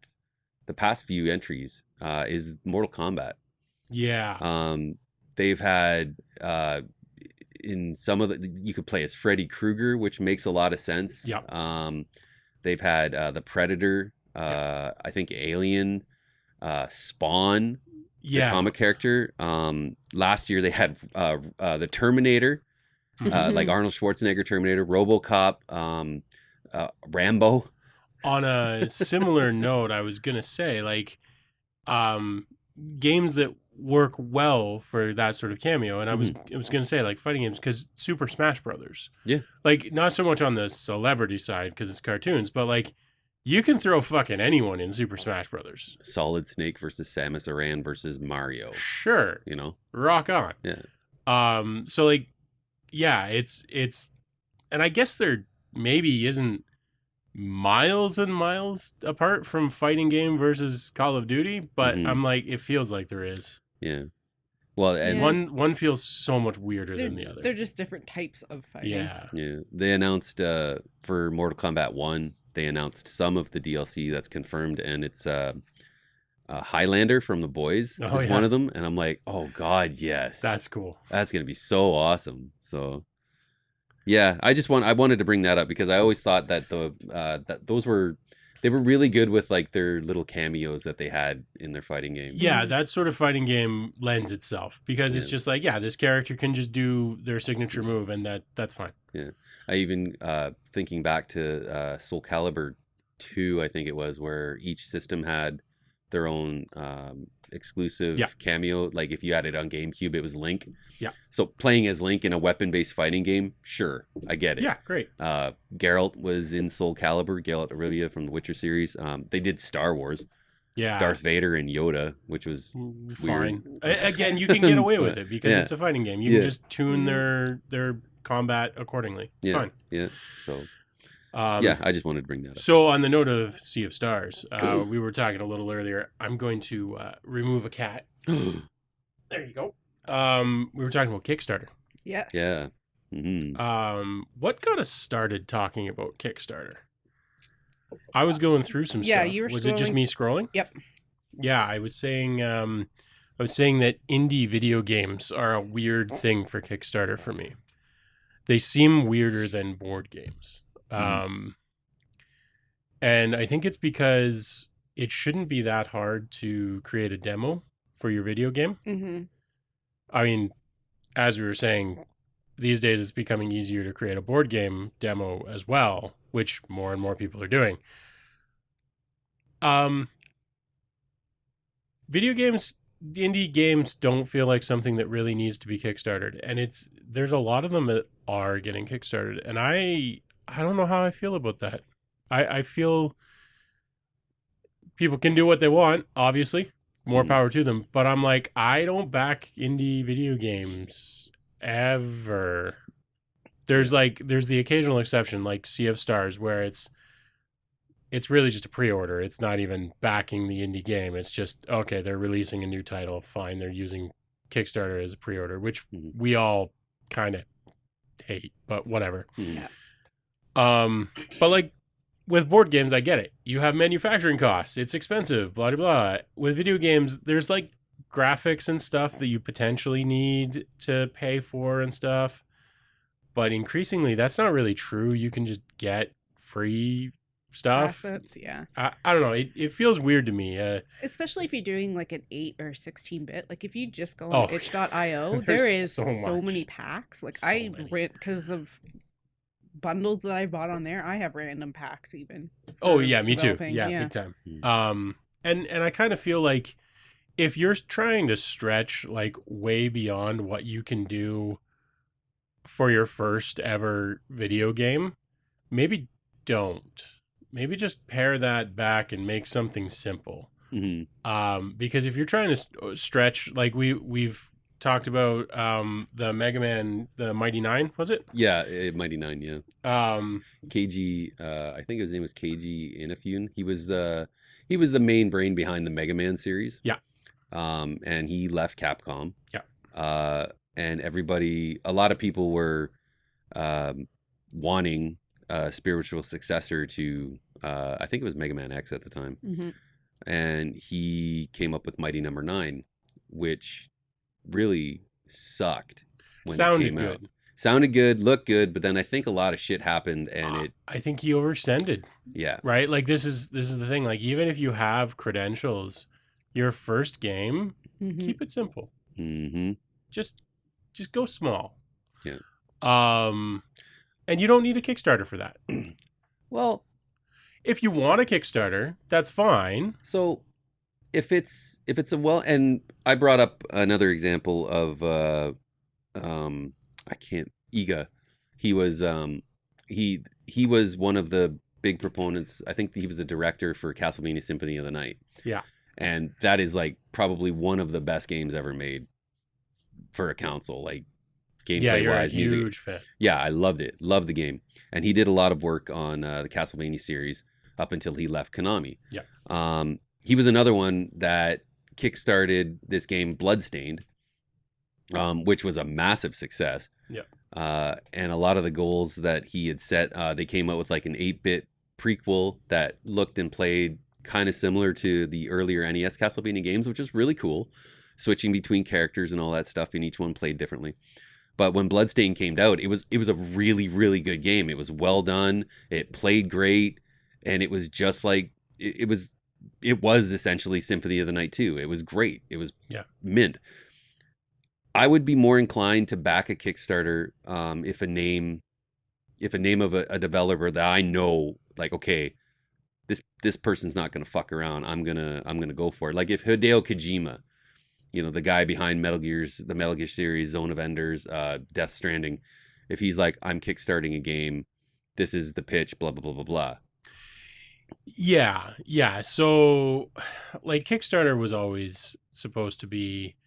few entries is Mortal Kombat. Yeah. They've had in some of you could play as Freddy Krueger, which makes a lot of sense. Yeah. They've had the Predator, I think Alien, Spawn, the comic character. Last year they had the Terminator, like Arnold Schwarzenegger Terminator, RoboCop, Rambo. On a similar note, I was gonna say like games that work well for that sort of cameo, and I was gonna say like fighting games, because Super Smash Brothers, like not so much on the celebrity side because it's cartoons, but like you can throw fucking anyone in Super Smash Brothers. Solid Snake versus Samus Aran versus Mario. Sure, You know, rock on. Yeah. So like, yeah, it's, and I guess there maybe isn't miles and miles apart from fighting game versus Call of Duty, but I'm like, it feels like there is. Yeah. Well, and one feels so much weirder than the other. They're just different types of fighting. Yeah. Yeah. They announced for Mortal Kombat 1, they announced some of the DLC that's confirmed, and it's Highlander from The Boys is one of them, and I'm like, oh god, yes. That's cool. That's going to be so awesome. So yeah, I wanted to bring that up because I always thought that they were really good with like their little cameos that they had in their fighting game. Yeah, that sort of fighting game lends itself because it's just like, yeah, this character can just do their signature move, and that's fine. Yeah. I even thinking back to Soul Calibur 2, I think it was, where each system had their own exclusive cameo. Like if you had it on GameCube, it was Link. Yeah. So playing as Link in a weapon-based fighting game, sure, I get it. Yeah, great. Geralt was in Soul Calibur, Geralt of Rivia from the Witcher series. They did Star Wars. Yeah. Darth Vader and Yoda, which was fine. weird. Again, you can get away with it because Yeah. it's a fighting game. You can just tune their combat accordingly. It's fine. Yeah. So yeah, I just wanted to bring that up. So on the note of Sea of Stars, we were talking a little earlier. I'm going to remove a cat. There you go. We were talking about Kickstarter. Yes. Yeah. Mm-hmm. What got us started talking about Kickstarter? I was going through some Yeah, stuff. you were Was it just scrolling. me scrolling? Yep. Yeah, I was saying that indie video games are a weird thing for Kickstarter for me. They seem weirder than board games. And I think it's because it shouldn't be that hard to create a demo for your video game. Mm-hmm. I mean, as we were saying, these days it's becoming easier to create a board game demo as well, which more and more people are doing. Video games, indie games don't feel like something that really needs to be Kickstarted, and there's a lot of them are getting kickstarted, and I don't know how I feel about that. I feel people can do what they want, obviously, more power to them, but I'm like, I don't back indie video games ever. There's the occasional exception, like Sea of Stars, where it's really just a pre-order. It's not even backing the indie game. It's just, okay, they're releasing a new title. Fine, they're using Kickstarter as a pre-order, which we all kind of hate, but whatever. Yeah. But like with board games, I get it. You have manufacturing costs. It's expensive, blah, blah, blah. With video games, there's like graphics and stuff that you potentially need to pay for and stuff. But increasingly, that's not really true. You can just get free stuff. Assets, yeah. I don't know. It feels weird to me. Especially if you're doing like an 8 or 16-bit. Like if you just go on itch.io, there there's is so so much. many packs. Like So I many. rent because of bundles that I bought on there. I have random packs even. Oh for yeah, me too. developing. Yeah, big time. And I kind of feel like if you're trying to stretch like way beyond what you can do for your first ever video game, maybe don't. Maybe just pare that back and make something simple. Because if you're trying to stretch, like we've talked about the Mega Man, the Mighty Nine, was it? Yeah, Mighty Nine. Yeah. KG, I think his name was KG Inafune. He was the main brain behind the Mega Man series. Yeah. And he left Capcom. Yeah. And a lot of people were wanting a spiritual successor to, I think it was Mega Man X at the time. And he came up with Mighty Number 9, which really sucked when it came out. Sounded good, looked good, but then I think a lot of shit happened, and I think he overextended. Yeah. Right? Like this is the thing. Like even if you have credentials, your first game, keep it simple. Just go small. Yeah. And you don't need a Kickstarter for that. Well, if you want a Kickstarter, that's fine. So if it's and I brought up another example of Iga. He was he was one of the big proponents. I think he was the director for Castlevania Symphony of the Night. Yeah. And that is like probably one of the best games ever made for a console, like gameplay wise, music. Huge fan. Yeah, I loved it. Loved the game. And he did a lot of work on the Castlevania series up until he left Konami. Yeah. He was another one that kickstarted this game Bloodstained, which was a massive success. Yeah. And a lot of the goals that he had set, they came out with like an 8-bit prequel that looked and played kind of similar to the earlier NES Castlevania games, which is really cool. Switching between characters and all that stuff, and each one played differently. But when Bloodstained came out, it was a really, really good game. It was well done. It played great, and it was just like it was essentially Symphony of the Night 2. It was great. It was mint. I would be more inclined to back a Kickstarter if a name of a developer that I know, like, okay, this person's not gonna fuck around. I'm gonna go for it. Like if Hideo Kojima, you know, the guy behind the Metal Gear series, Zone of Enders, Death Stranding, if he's like, I'm kickstarting a game, this is the pitch, blah blah blah blah blah. Yeah. So, like, Kickstarter was always supposed to be,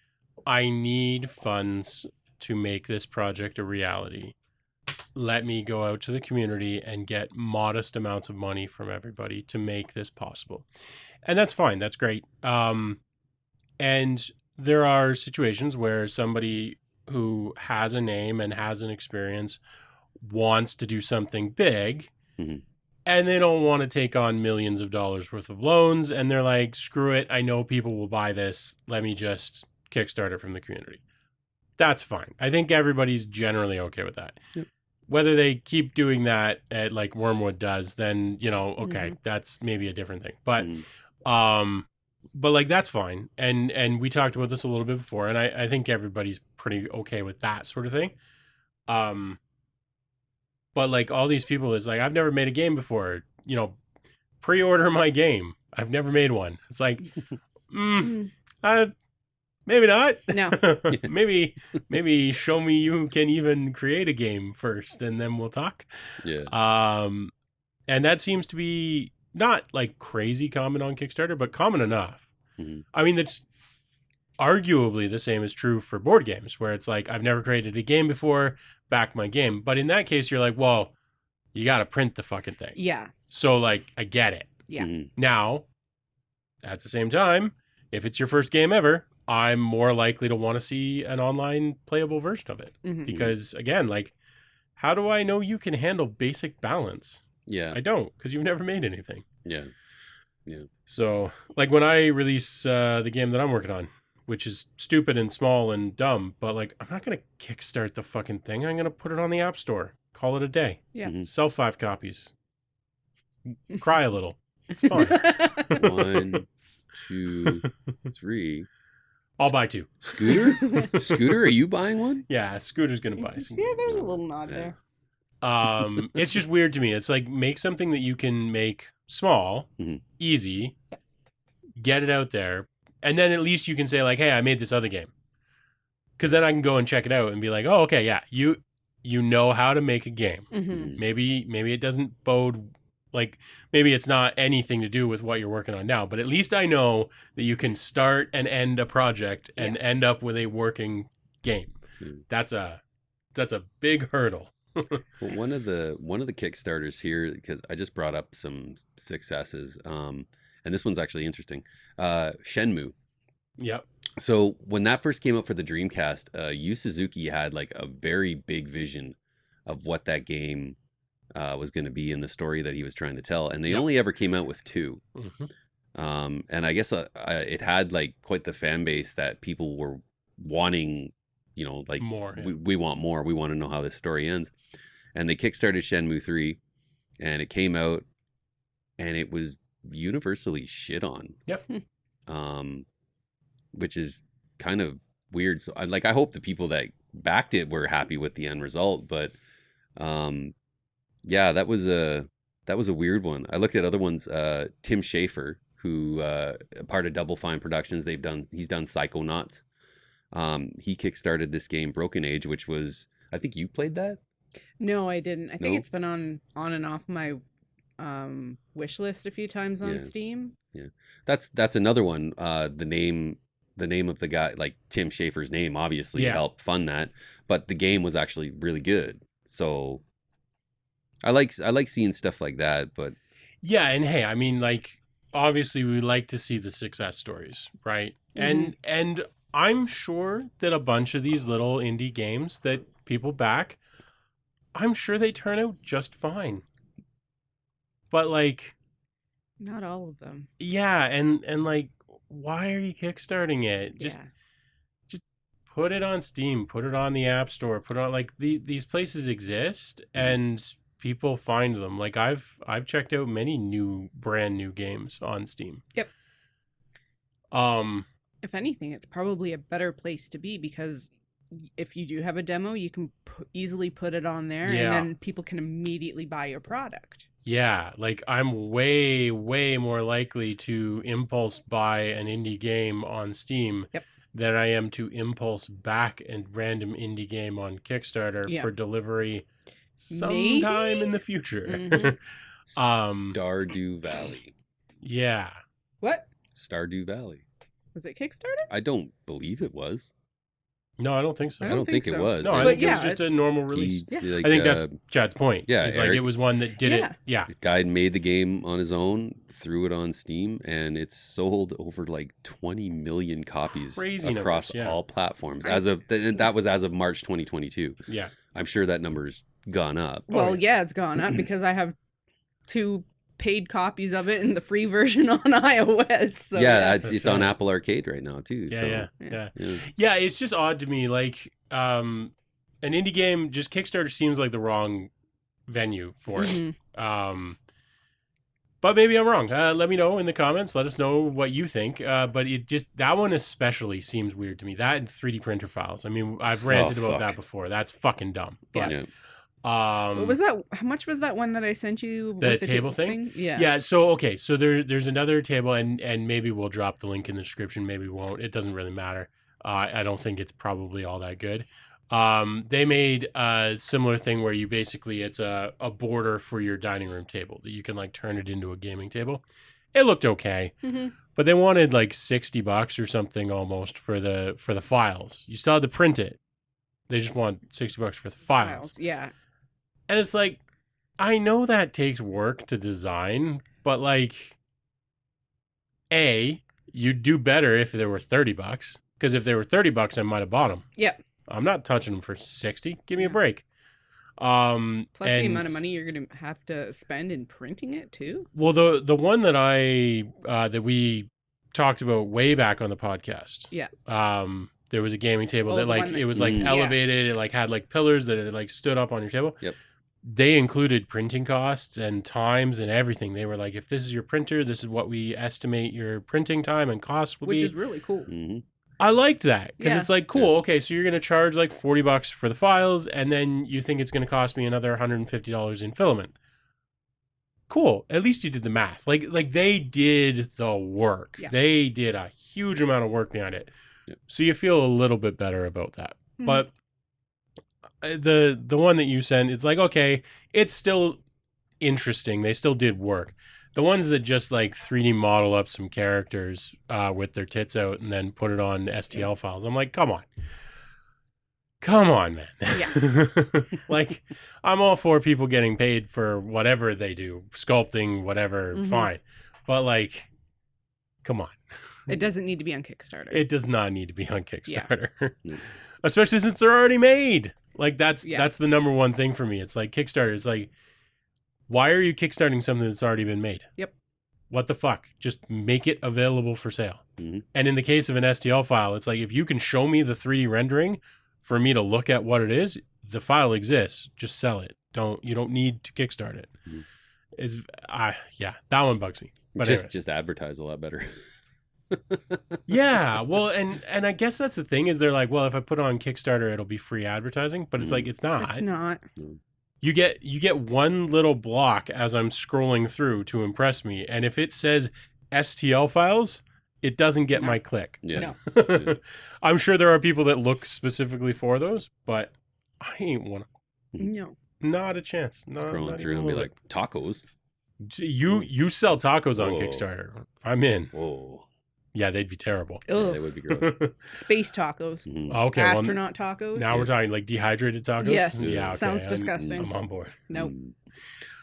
I need funds to make this project a reality. Let me go out to the community and get modest amounts of money from everybody to make this possible. And that's fine. That's great. And there are situations where somebody who has a name and has an experience wants to do something big, and they don't want to take on millions of dollars worth of loans, and they're like, screw it, I know people will buy this, let me just kickstart it from the community. That's fine. I think everybody's generally okay with that. Yep. Whether they keep doing that at like Wormwood does, then, you know, okay, that's maybe a different thing. But like, that's fine. And we talked about this a little bit before, and I think everybody's pretty okay with that sort of thing. But like all these people, it's like, I've never made a game before, you know, pre-order my game. I've never made one. It's like, Maybe not. No. maybe show me you can even create a game first, and then we'll talk. Yeah. And that seems to be not like crazy common on Kickstarter, but common enough. Mm-hmm. I mean, that's arguably the same is true for board games, where it's like, I've never created a game before, back my game. But in that case, you're like, well, you got to print the fucking thing. Yeah. So, like, I get it. Yeah. Mm-hmm. Now, at the same time, if it's your first game ever, I'm more likely to want to see an online playable version of it. Mhm. Because, again, like, how do I know you can handle basic balance? Yeah. I don't, because you've never made anything. Yeah. So, like, when I release the game that I'm working on, which is stupid and small and dumb, but, like, I'm not going to kickstart the fucking thing. I'm going to put it on the App Store. Call it a day. Yeah. Mhm. Sell 5 copies. Cry a little. It's fine. 1, 2, 3. I'll buy 2. Scooter, are you buying one? Yeah, Scooter's going to buy some. Yeah, there's a little nod Yeah. there. It's just weird to me. It's like, make something that you can make small, Mhm. easy, get it out there, and then at least you can say, like, hey, I made this other game. Because then I can go and check it out and be like, oh, okay, yeah, you know how to make a game. Mhm. Maybe it doesn't bode, like, maybe it's not anything to do with what you're working on now, but at least I know that you can start and end a project and Yes. end up with a working game. Mm. That's a big hurdle. Well, one of the Kickstarters here, because I just brought up some successes, and this one's actually interesting. Shenmue. Yep. So when that first came out for the Dreamcast, Yu Suzuki had like a very big vision of what that game was going to be in the story that he was trying to tell, and they Yep. only ever came out with 2. Mhm. And I guess it had like quite the fan base that people were wanting, like More. Yeah. we want more. We want to know how this story ends. And they kickstarted Shenmue 3, and it came out, and it was universally shit on. Yep. Which is kind of weird. So I hope the people that backed it were happy with the end result, but yeah, that was a weird one. I looked at other ones. Tim Schafer, who part of Double Fine Productions, he's done Psychonauts. He kickstarted this game Broken Age, which was, I think you played that. No, I didn't. I think No? it's been on and off my wish list a few times on Yeah. Steam. That's another one. The name of the guy, like Tim Schafer's name, obviously Yeah. helped fund that, but the game was actually really good. So I like seeing stuff like that, but Yeah, and hey, I mean, like, obviously we like to see the success stories, right? And I'm sure that a bunch of these little indie games that people back, I'm sure they turn out just fine. But, like, Not all of them. yeah, and like, why are you kickstarting it? Just Yeah. put it on Steam, put it on the App Store, put it on, like, these places exist and people find them. Like, I've checked out many brand new games on Steam. Yep. Um If anything, it's probably a better place to be because if you do have a demo, you can easily put it on there Yeah. and then people can immediately buy your product. Yeah, like, I'm way, way more likely to impulse buy an indie game on Steam Yep. than I am to impulse back a random indie game on Kickstarter Yeah. for delivery sometime in the future. Mhm. Stardew Valley. Yeah. What? Stardew Valley. Was it Kickstarter? I don't believe it was. No, I don't think so. I I don't don't think it think so. was. No, I But think it yeah, was just a it's- normal release. Yeah. Like, I think that's Chad's point. yeah, It's like, Eric- it was one that did Yeah. it. Yeah. the guy made the game on his own, threw it on Steam, and it's sold over like 20 million copies Crazy across numbers, yeah. all platforms. And that was as of March 2022. Yeah. I'm sure that number's gone up. Well, yeah. yeah, it's gone up because I have 2 paid copies of it and the free version on iOS. So yeah, That's it's on right. Apple Arcade right now too. Yeah, so, yeah, yeah. yeah. Yeah, it's just odd to me. Like, an indie game, just Kickstarter seems like the wrong venue for it. Mhm. But maybe I'm wrong. Let me know in the comments. Let us know what you think. But that one especially seems weird to me. That and 3D printer files. I mean, I've ranted about that fuck. before. That's fucking dumb. But, yeah. What was that? How much was that one that I sent you? The with table thing? Yeah. Yeah. So, okay. So there's another table, and maybe we'll drop the link in the description. Maybe we won't. It doesn't really matter. I don't think it's probably all that good. They made a similar thing where you basically, it's a border for your dining room table that you can like turn it into a gaming table. It looked okay, but they wanted like $60 or something almost for the files. You still had to print it. They just want $60 for the files. Yeah. And it's like, I know that takes work to design, but like, you'd do better if there were $30. Because if they were $30, I might have bought them. Yep. I'm not touching them for 60. Give me a Yeah. break. Plus the amount of money you're going to have to spend in printing it too. Well, the one that that we talked about way back on the podcast. Yeah. There was a gaming table that the like one that- it was like Yeah. elevated. It like had like pillars that it like stood up on your table. Yep. They included printing costs and times and everything. They were like, if this is your printer, this is what we estimate your printing time and costs will Which be. is really cool. I liked that because Yeah. it's like, cool. Okay, so you're going to charge like $40 for the files, and then you think it's going to cost me another $150 in filament. Cool. At least you did the math. Like they did the work. Yeah. They did a huge amount of work behind it. Yep. So you feel a little bit better about that. Mhm. But the one that you sent, it's like, okay, it's still interesting. They still did work. The ones that just like 3D model up some characters with their tits out and then put it on STL files, I'm like, come on, man. Yeah. Like, I'm all for people getting paid for whatever they do, sculpting, whatever, Mhm. fine. But like, come on. It doesn't need to be on Kickstarter. It does not need to be on Kickstarter. Yeah. Especially since they're already made. Like that's Yeah. the number one thing for me. It's like Kickstarter. It's like, why are you kickstarting something that's already been made? Yep. What the fuck? Just make it available for sale. Mhm. And in the case of an STL file, it's like, if you can show me the 3D rendering for me to look at what it is, the file exists. Just sell it. You don't need to kickstart it. Mhm. Yeah, that one bugs me. But anyway. Just advertise a lot better. Yeah, well, and I guess that's the thing is they're like, well, if I put it on Kickstarter, it'll be free advertising, but it's like, it's not. It's not. You get one little block as I'm scrolling through to impress me, and if it says STL files, it doesn't get No. my click. Yeah. No. I'm sure there are people that look specifically for those, but I ain't one. No. Not a chance. Not Scrolling through even and be a like, tacos. little bit. You sell tacos on Whoa. Kickstarter. I'm in. Whoa. Yeah, they'd be terrible. Yeah, Ugh. that would be gross. Space tacos. Mhm. Okay, well, Astronaut tacos. now we're talking like dehydrated tacos. Yes. Yeah. Okay, Sounds I'm disgusting. on board. Nope.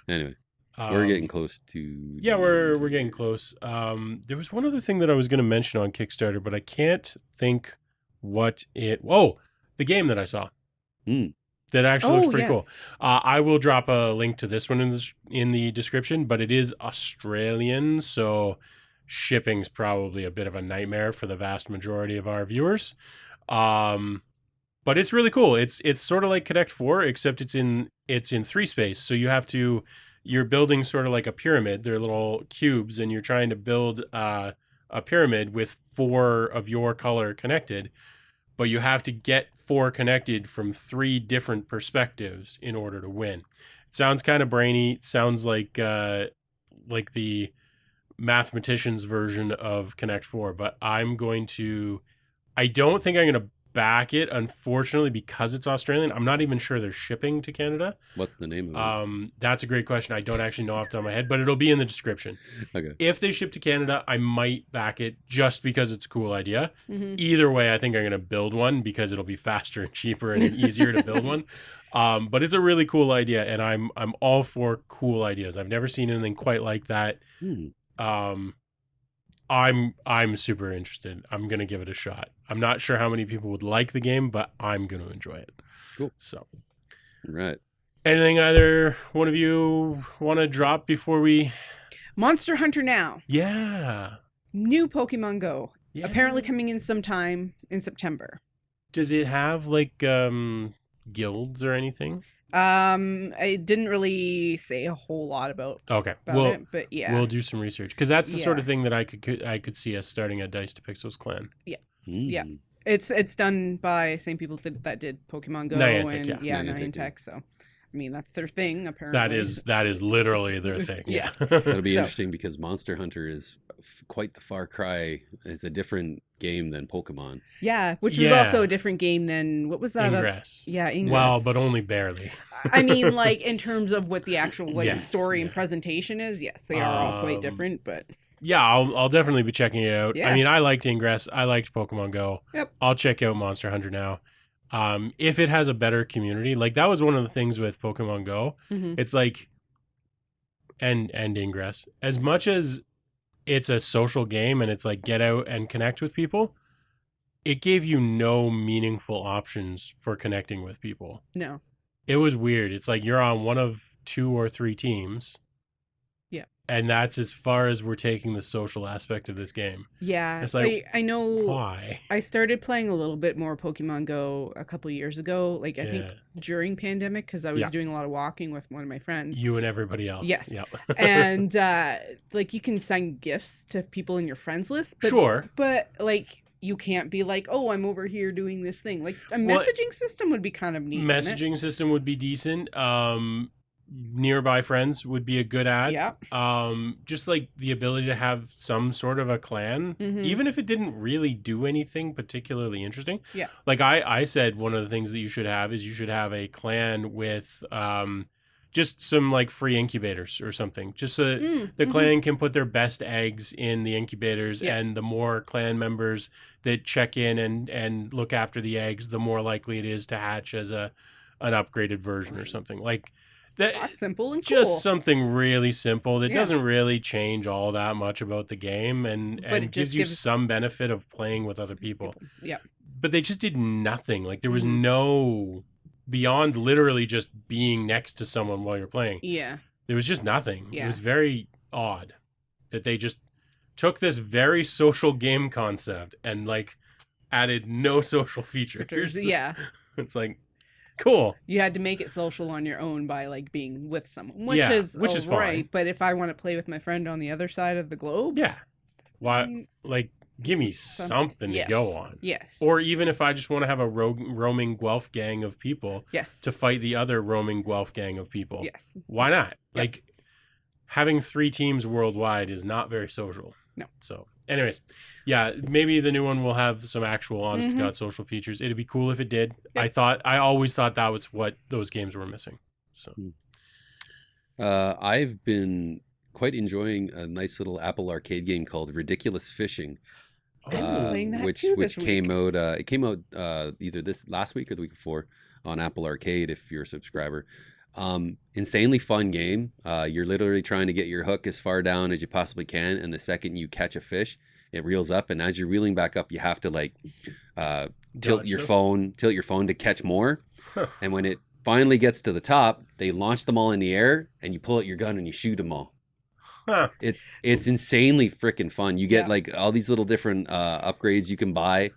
Anyway, we're Um, getting close to. Yeah, we're getting close. There was one other thing that I was going to mention on Kickstarter, but I can't think what it. Oh, the game that I saw. Mm. That actually looks pretty cool. yes. I will drop a link to this one in the description, but it is Australian, so shipping's probably a bit of a nightmare for the vast majority of our viewers. But it's really cool. It's sort of like Connect 4, except it's in 3 space. So you're building sort of like a pyramid. They're little cubes, and you're trying to build a pyramid with 4 of your color connected. But you have to get 4 connected from 3 different perspectives in order to win. It sounds kind of brainy. It sounds like the mathematician's version of Connect 4, but I don't think I'm going to back it, unfortunately, because it's Australian. I'm not even sure they're shipping to Canada. What's the name of it? That's a great question. I don't actually know off the top of my head, but it'll be in the description. Okay. If they ship to Canada, I might back it just because it's a cool idea. Mhm. Either way, I think I'm going to build one because it'll be faster and cheaper and easier to build one. But it's a really cool idea, and I'm all for cool ideas. I've never seen anything quite like that. I'm super interested. I'm gonna give it a shot. I'm not sure how many people would like the game, but I'm gonna enjoy it. Cool. So, Right. anything either one of you want to drop before we? Monster Hunter Now. Yeah. New Pokemon Go. Yeah. Apparently coming in sometime in September. Does it have like guilds or anything? I didn't really say a whole lot about Okay. it, but yeah. We'll do some research because that's the sort of Yeah. thing that I could see us starting a Dice to Pixels clan. Yeah. Mm. It's done by same people that did Pokemon Go Niantic, and yeah. Niantic, Niantic. So I mean, that's their thing, apparently. That is literally their thing. Yes. That'll be So- interesting because Monster Hunter is quite the far cry. It's a different game than Pokemon. Yeah, which was Yeah. also a different game than, what was that? Ingress. Yeah, Ingress. Well, but only barely. I mean, like, in terms of what the actual, like, Yes, story and yeah. presentation is, yes, they are all quite different, but... Yeah, I'll definitely be checking it out. Yeah. I mean, I liked Ingress. I liked Pokemon Go. Yep. I'll check out Monster Hunter now. If it has a better community, like that was one of the things with Pokemon Go. Mhm. It's like, and Ingress, as much as it's a social game and it's like get out and connect with people, it gave you no meaningful options for connecting with people. No. It was weird. It's like you're on one of 2 or 3 teams. Yeah. And that's as far as we're taking the social aspect of this game. Yeah. It's like, I know why? I started playing a little bit more Pokemon Go a couple years ago, like I think during pandemic, because I was Yeah. doing a lot of walking with one of my friends. You and everybody else. Yes. Yep. And like you can send gifts to people in your friends list, but Sure. but like you can't be like, oh, I'm over here doing this thing. Like a Well, messaging system would be kind of neat. wouldn't it? Messaging system would be decent. Nearby friends would be a good ad. Yeah. Just like the ability to have some sort of a clan, Mhm. even if it didn't really do anything particularly interesting. Yeah. Like I said, one of the things that you should have is you should have a clan with just some like free incubators or something. Just so that the Mhm. clan can put their best eggs in the incubators, Yeah. and the more clan members that check in and look after the eggs, the more likely it is to hatch as an upgraded version or something like that. That's simple and Just cool. something really simple that Yeah. doesn't really change all that much about the game, and But it gives just you gives some benefit of playing with other people. Yeah. But they just did nothing. Like there was Mhm. no, beyond literally just being next to someone while you're playing, Yeah. there was just nothing. It Yeah. was very odd that they just took this very social game concept and like added no social features. Yeah. It's like, cool. You had to make it social on your own by like being with someone, which Yeah, is which is all right. fine. But if I want to play with my friend on the other side of the globe, Yeah. Why? mm, Like, give me something yes. to go on. Yes. Or even if I just want to have a roaming Guelph gang of people yes. to fight the other roaming Guelph gang of people. Yes. Why not? Yeah. Like, having 3 teams worldwide is not very social. No. So, anyways, yeah, maybe the new one will have some actual honest to Mhm. God social features. It'd be cool if it did. Yep. I always thought that was what those games were missing. So, I've been quite enjoying a nice little Apple Arcade game called Ridiculous Fishing. I was playing that which too which this came out it came out either this last week or the week before on Apple Arcade if you're a subscriber. Insanely fun game. You're literally trying to get your hook as far down as you possibly can, and the second you catch a fish, it reels up, and as you're reeling back up, you have to like tilt Dodge your them. phone to catch more. Huh. And when it finally gets to the top, they launch them all in the air, and you pull out your gun and you shoot them all. Huh. It's insanely freaking fun. You get Yeah. like all these little different upgrades you can buy.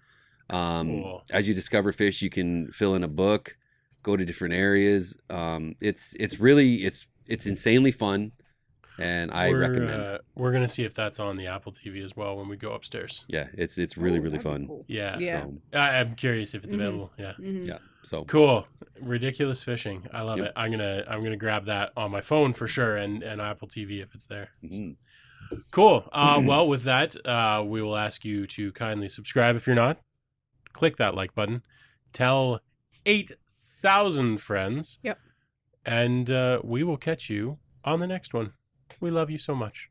Cool. As you discover fish, you can fill in a book, go to different areas. It's really insanely fun, and I recommend it. We're gonna see if that's on the Apple TV as well when we go upstairs. Yeah, it's really Oh, really that'd be fun. cool. Yeah. Yeah. So, I'm curious if it's Mhm. available. Yeah. Mhm. yeah. So Cool. Ridiculous fishing. I love Yep. it. I'm gonna grab that on my phone for sure, and Apple TV if it's there. mhm. Cool. Well, with that, we will ask you to kindly subscribe if you're not. Click that like button. Tell 8,000 friends. Yep. And we will catch you on the next one. We love you so much.